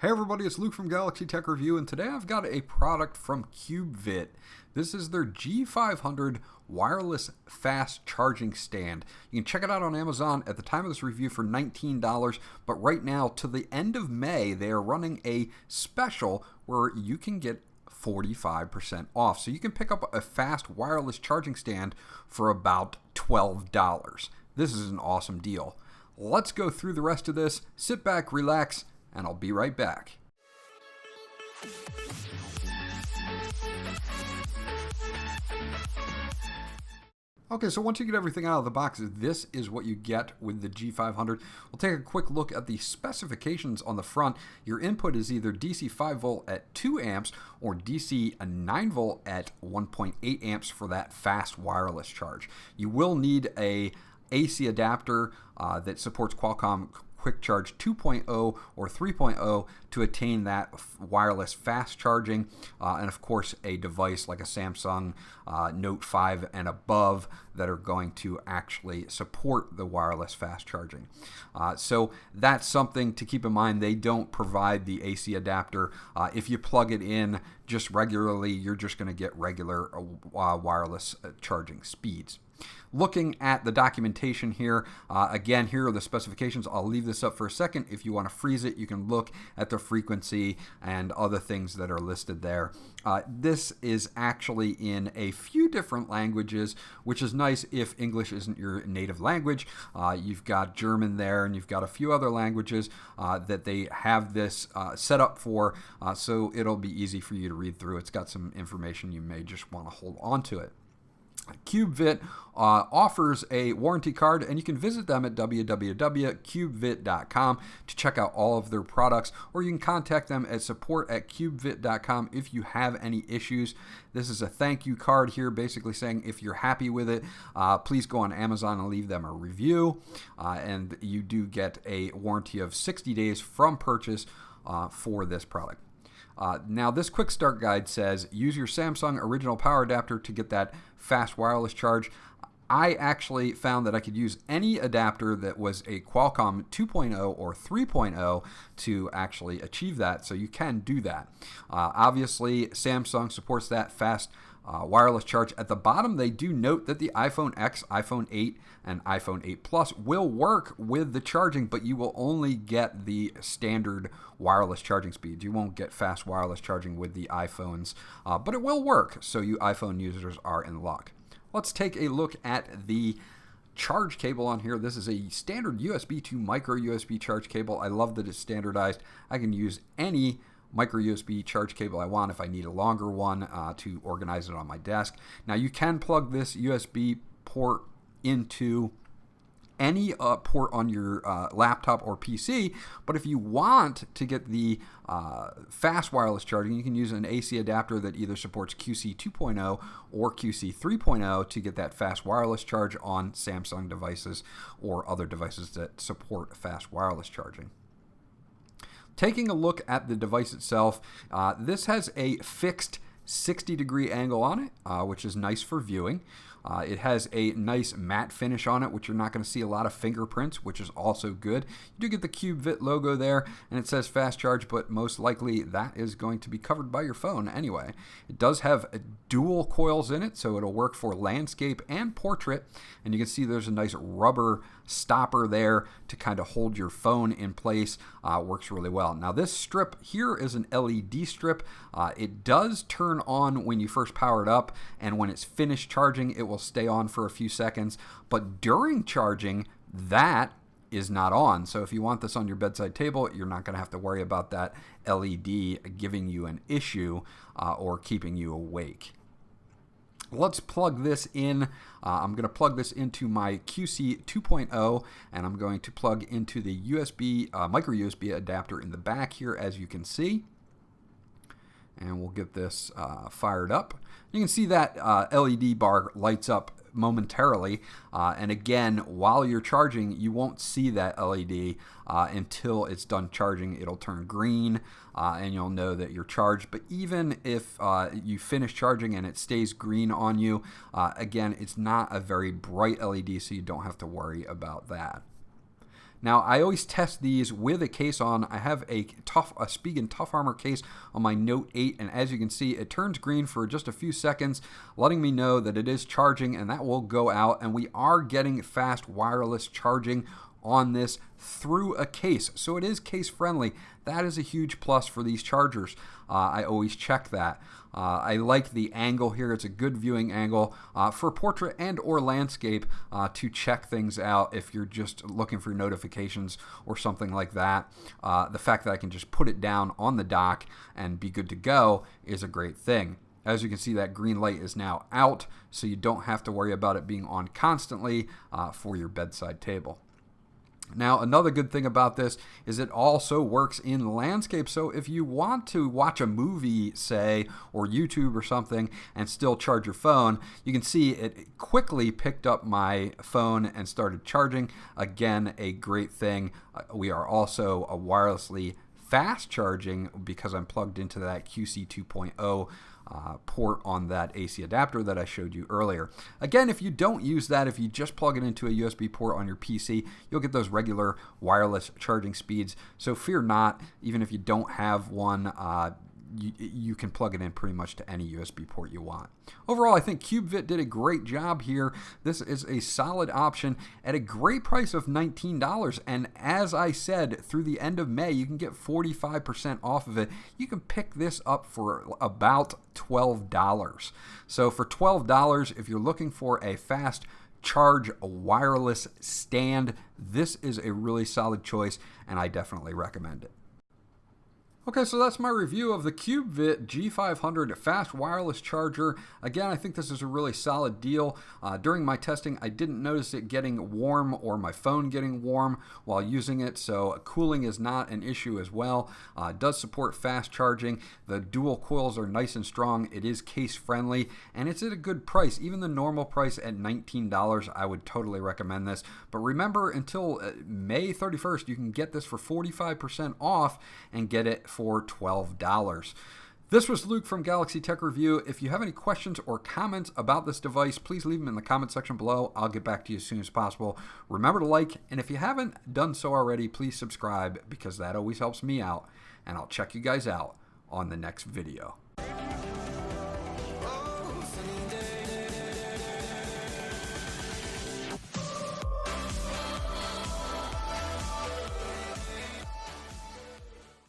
Hey everybody, it's Luke from Galaxy Tech Review, and today I've got a product from CubeVit. This is their G500 wireless fast charging stand. You can check it out on Amazon at the time of this review for $19, but right now to the end of May, they are running a special where you can get 45% off. So you can pick up a fast wireless charging stand for about $12. This is an awesome deal. Let's go through the rest of this. Sit back, relax, and I'll be right back. Okay, so once you get everything out of the box, this is what you get with the G500. We'll take a quick look at the specifications on the front. Your input is either DC 5 volt at 2 amps or DC 9 volt at 1.8 amps for that fast wireless charge. You will need a AC adapter that supports Qualcomm Quick Charge 2.0 or 3.0 to attain that wireless fast charging, and of course a device like a Samsung Note 5 and above that are going to actually support the wireless fast charging. So that's something to keep in mind. They don't provide the AC adapter. If you plug it in just regularly, you're just going to get regular wireless charging speeds. Looking at the documentation here, again, here are the specifications. I'll leave this up for a second. If you want to freeze it, you can look at the frequency and other things that are listed there. This is actually in a few different languages, which is nice if English isn't your native language. You've got German there, and you've got a few other languages that they have this set up for, so it'll be easy for you to read through. It's got some information you may just want to hold on to it. CubeVit offers a warranty card, and you can visit them at www.cubevit.com to check out all of their products, or you can contact them at support@cubevit.com if you have any issues. This is a thank you card here, basically saying if you're happy with it, please go on Amazon and leave them a review, and you do get a warranty of 60 days from purchase for this product. Now, this quick start guide says use your Samsung original power adapter to get that fast wireless charge. I actually found that I could use any adapter that was a Qualcomm 2.0 or 3.0 to actually achieve that, so you can do that. Obviously, Samsung supports that fast wireless charge. At the bottom, they do note that the iPhone X, iPhone 8, and iPhone 8 Plus will work with the charging, but you will only get the standard wireless charging speeds. You won't get fast wireless charging with the iPhones, but it will work, so you iPhone users are in luck. Let's take a look at the charge cable on here. This is a standard USB to micro USB charge cable. I love that it's standardized. I can use any micro USB charge cable I want if I need a longer one to organize it on my desk. Now you can plug this USB port into any port on your laptop or PC, but if you want to get the fast wireless charging, you can use an AC adapter that either supports QC 2.0 or QC 3.0 to get that fast wireless charge on Samsung devices or other devices that support fast wireless charging. Taking a look at the device itself, this has a fixed 60-degree angle on it, which is nice for viewing. It has a nice matte finish on it, which you're not going to see a lot of fingerprints, which is also good. You do get the CubeVit logo there, and it says fast charge, but most likely that is going to be covered by your phone anyway. It does have dual coils in it, so it'll work for landscape and portrait, and you can see there's a nice rubber stopper there to kind of hold your phone in place. Works really well. Now this strip here is an LED strip. It does turn on when you first power it up, and when it's finished charging, it will stay on for a few seconds, but during charging, that is not on. So if you want this on your bedside table, you're not going to have to worry about that LED giving you an issue or keeping you awake. Let's plug this in. I'm going to plug this into my QC 2.0, and I'm going to plug into the USB micro USB adapter in the back here, as you can see. And we'll get this fired up. You can see that LED bar lights up momentarily, and again, while you're charging, you won't see that LED until it's done charging. It'll turn green, and you'll know that you're charged. But even if you finish charging and it stays green on you, again, it's not a very bright LED, so you don't have to worry about that. Now, I always test these with a case on. I have a Spigen Tough Armor case on my Note 8, and as you can see, it turns green for just a few seconds, letting me know that it is charging, and that will go out, and we are getting fast wireless charging on this through a case. So it is case friendly. That is a huge plus for these chargers. I always check that. I like the angle here. It's a good viewing angle for portrait and or landscape to check things out if you're just looking for notifications or something like that. The fact that I can just put it down on the dock and be good to go is a great thing. As you can see, that green light is now out, so you don't have to worry about it being on constantly for your bedside table. Now, another good thing about this is it also works in landscape. So if you want to watch a movie, say, or YouTube or something, and still charge your phone, you can see it quickly picked up my phone and started charging. Again, a great thing. We are also wirelessly fast charging because I'm plugged into that QC 2.0 port on that AC adapter that I showed you earlier. Again, if you don't use that, if you just plug it into a USB port on your PC, you'll get those regular wireless charging speeds. So fear not, even if you don't have one, you can plug it in pretty much to any USB port you want. Overall, I think CubeVit did a great job here. This is a solid option at a great price of $19. And as I said, through the end of May, you can get 45% off of it. You can pick this up for about $12. So for $12, if you're looking for a fast charge wireless stand, this is a really solid choice, and I definitely recommend it. Okay, so that's my review of the CubeVit G500 fast wireless charger. Again, I think this is a really solid deal. During my testing, I didn't notice it getting warm or my phone getting warm while using it, so cooling is not an issue as well. It does support fast charging. The dual coils are nice and strong. It is case friendly, and it's at a good price. Even the normal price at $19, I would totally recommend this. But remember, until May 31st, you can get this for 45% off and get it for $12. This was Luke from Galaxy Tech Review. If you have any questions or comments about this device, please leave them in the comment section below. I'll get back to you as soon as possible. Remember to like, and if you haven't done so already, please subscribe because that always helps me out. And I'll check you guys out on the next video.